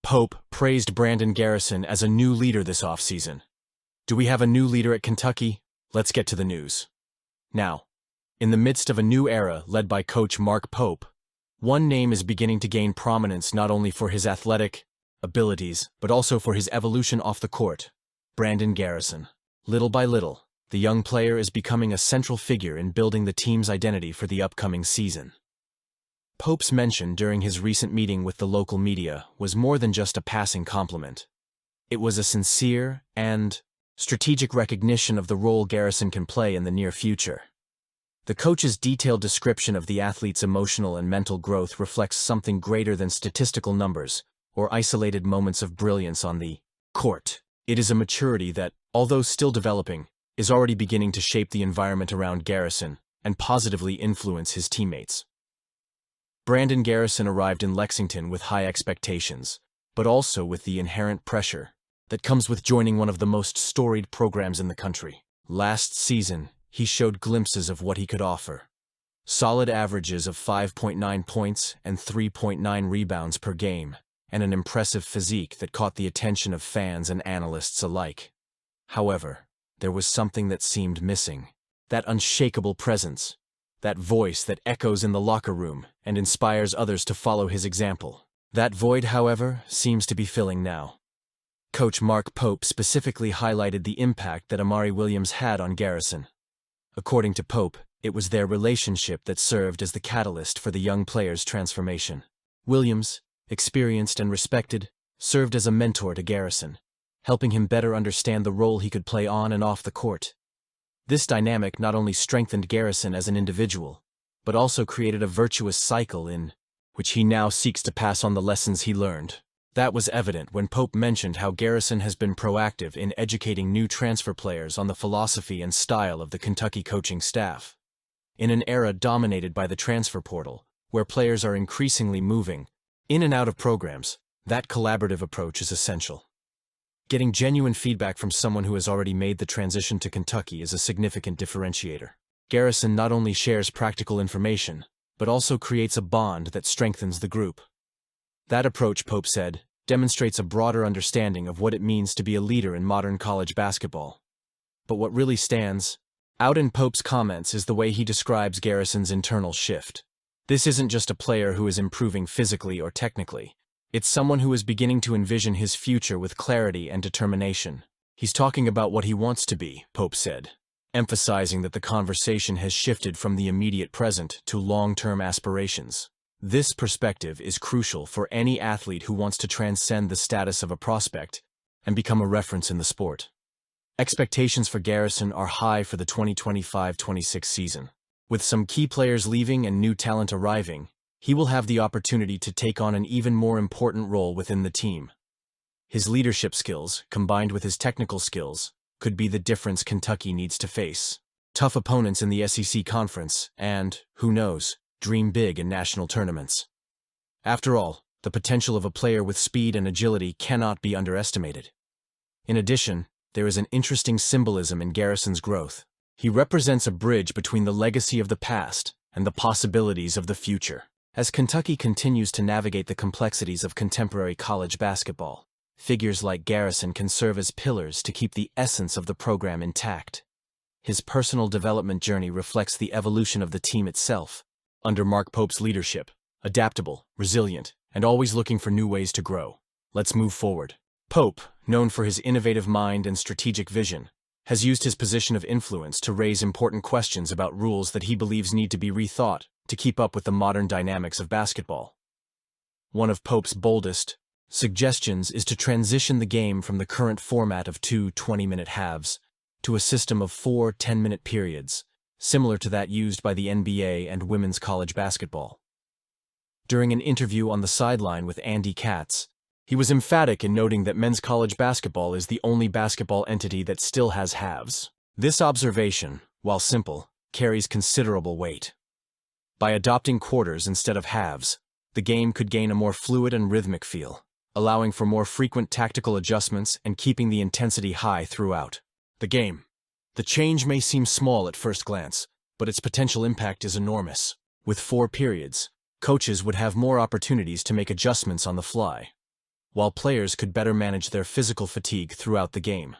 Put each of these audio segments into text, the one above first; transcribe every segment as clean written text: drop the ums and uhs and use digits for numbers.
Pope praised Brandon Garrison as a new leader this offseason. Do we have a new leader at Kentucky? Let's get to the news. Now, in the midst of a new era led by coach Mark Pope, one name is beginning to gain prominence not only for his athletic abilities, but also for his evolution off the court: Brandon Garrison. Little by little, the young player is becoming a central figure in building the team's identity for the upcoming season. Pope's mention during his recent meeting with the local media was more than just a passing compliment. It was a sincere and strategic recognition of the role Garrison can play in the near future. The coach's detailed description of the athlete's emotional and mental growth reflects something greater than statistical numbers or isolated moments of brilliance on the court. It is a maturity that, although still developing, is already beginning to shape the environment around Garrison and positively influence his teammates. Brandon Garrison arrived in Lexington with high expectations, but also with the inherent pressure that comes with joining one of the most storied programs in the country. Last season, he showed glimpses of what he could offer. Solid averages of 5.9 points and 3.9 rebounds per game, and an impressive physique that caught the attention of fans and analysts alike. However, there was something that seemed missing: that unshakable presence, that voice that echoes in the locker room and inspires others to follow his example. That void, however, seems to be filling now. Coach Mark Pope specifically highlighted the impact that Amari Williams had on Garrison. According to Pope, it was their relationship that served as the catalyst for the young player's transformation. Williams, experienced and respected, served as a mentor to Garrison, helping him better understand the role he could play on and off the court. This dynamic not only strengthened Garrison as an individual, but also created a virtuous cycle in which he now seeks to pass on the lessons he learned. That was evident when Pope mentioned how Garrison has been proactive in educating new transfer players on the philosophy and style of the Kentucky coaching staff. In an era dominated by the transfer portal, where players are increasingly moving in and out of programs, that collaborative approach is essential. Getting genuine feedback from someone who has already made the transition to Kentucky is a significant differentiator. Garrison not only shares practical information, but also creates a bond that strengthens the group. That approach, Pope said, demonstrates a broader understanding of what it means to be a leader in modern college basketball. But what really stands out in Pope's comments is the way he describes Garrison's internal shift. This isn't just a player who is improving physically or technically. It's someone who is beginning to envision his future with clarity and determination. He's talking about what he wants to be, Pope said, emphasizing that the conversation has shifted from the immediate present to long-term aspirations. This perspective is crucial for any athlete who wants to transcend the status of a prospect and become a reference in the sport. Expectations for Garrison are high for the 2025-26 season. With some key players leaving and new talent arriving, he will have the opportunity to take on an even more important role within the team. His leadership skills, combined with his technical skills, could be the difference Kentucky needs to face tough opponents in the SEC Conference and, who knows, dream big in national tournaments. After all, the potential of a player with speed and agility cannot be underestimated. In addition, there is an interesting symbolism in Garrison's growth. He represents a bridge between the legacy of the past and the possibilities of the future. As Kentucky continues to navigate the complexities of contemporary college basketball, figures like Garrison can serve as pillars to keep the essence of the program intact. His personal development journey reflects the evolution of the team itself, under Mark Pope's leadership: adaptable, resilient, and always looking for new ways to grow. Let's move forward. Pope, known for his innovative mind and strategic vision, has used his position of influence to raise important questions about rules that he believes need to be rethought to keep up with the modern dynamics of basketball. One of Pope's boldest suggestions is to transition the game from the current format of 2 20-minute halves to a system of 4 10-minute periods, similar to that used by the NBA and women's college basketball. During an interview on the sideline with Andy Katz, he was emphatic in noting that men's college basketball is the only basketball entity that still has halves. This observation, while simple, carries considerable weight. By adopting quarters instead of halves, the game could gain a more fluid and rhythmic feel, allowing for more frequent tactical adjustments and keeping the intensity high throughout the game. The change may seem small at first glance, but its potential impact is enormous. With 4 periods, coaches would have more opportunities to make adjustments on the fly. while players could better manage their physical fatigue throughout the game.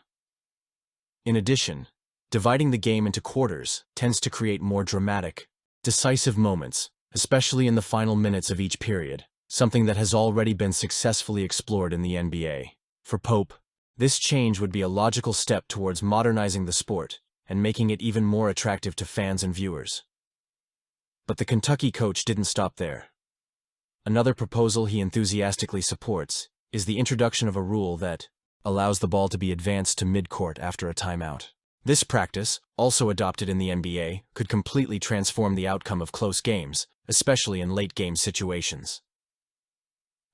In addition, dividing the game into quarters tends to create more dramatic, decisive moments, especially in the final minutes of each period, something that has already been successfully explored in the NBA. For Pope, this change would be a logical step towards modernizing the sport and making it even more attractive to fans and viewers. But the Kentucky coach didn't stop there. Another proposal he enthusiastically supports is the introduction of a rule that allows the ball to be advanced to midcourt after a timeout. This practice, also adopted in the NBA, could completely transform the outcome of close games, especially in late-game situations.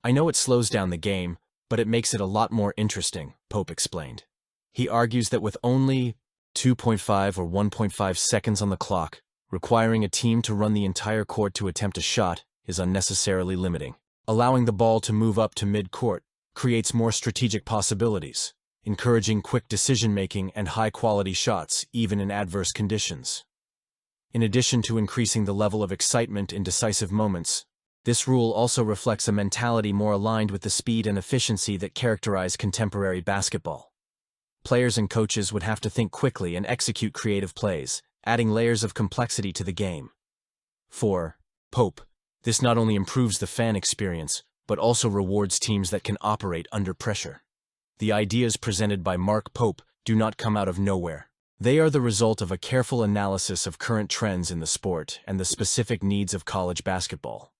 "I know it slows down the game, but it makes it a lot more interesting," Pope explained. He argues that with only 2.5 or 1.5 seconds on the clock, requiring a team to run the entire court to attempt a shot is unnecessarily limiting. Allowing the ball to move up to mid-court creates more strategic possibilities, encouraging quick decision-making and high-quality shots even in adverse conditions. In addition to increasing the level of excitement in decisive moments, this rule also reflects a mentality more aligned with the speed and efficiency that characterize contemporary basketball. Players and coaches would have to think quickly and execute creative plays, adding layers of complexity to the game. For Pope, this not only improves the fan experience, but also rewards teams that can operate under pressure. The ideas presented by Mark Pope do not come out of nowhere. They are the result of a careful analysis of current trends in the sport and the specific needs of college basketball.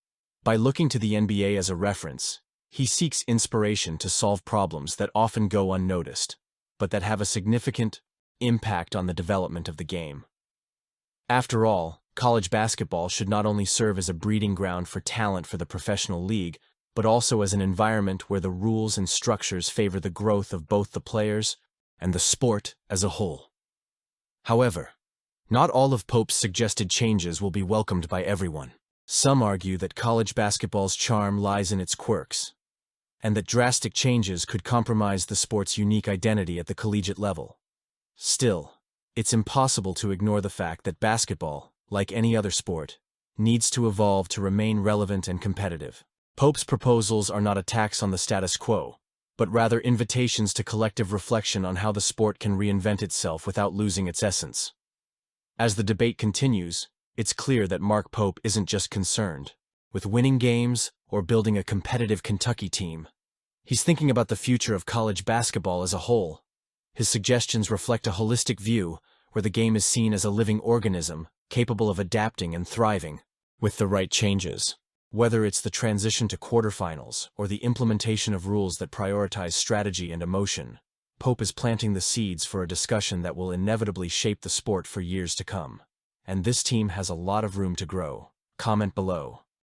By looking to the NBA as a reference, he seeks inspiration to solve problems that often go unnoticed, but that have a significant impact on the development of the game. After all, college basketball should not only serve as a breeding ground for talent for the professional league, but also as an environment where the rules and structures favor the growth of both the players and the sport as a whole. However, not all of Pope's suggested changes will be welcomed by everyone. Some argue that college basketball's charm lies in its quirks, and that drastic changes could compromise the sport's unique identity at the collegiate level. Still, it's impossible to ignore the fact that basketball, like any other sport, needs to evolve to remain relevant and competitive. Pope's proposals are not attacks on the status quo, but rather invitations to collective reflection on how the sport can reinvent itself without losing its essence. As the debate continues, it's clear that Mark Pope isn't just concerned with winning games or building a competitive Kentucky team. He's thinking about the future of college basketball as a whole. His suggestions reflect a holistic view where the game is seen as a living organism capable of adapting and thriving with the right changes. Whether it's the transition to quarterfinals or the implementation of rules that prioritize strategy and emotion, Pope is planting the seeds for a discussion that will inevitably shape the sport for years to come. And this team has a lot of room to grow. Comment below.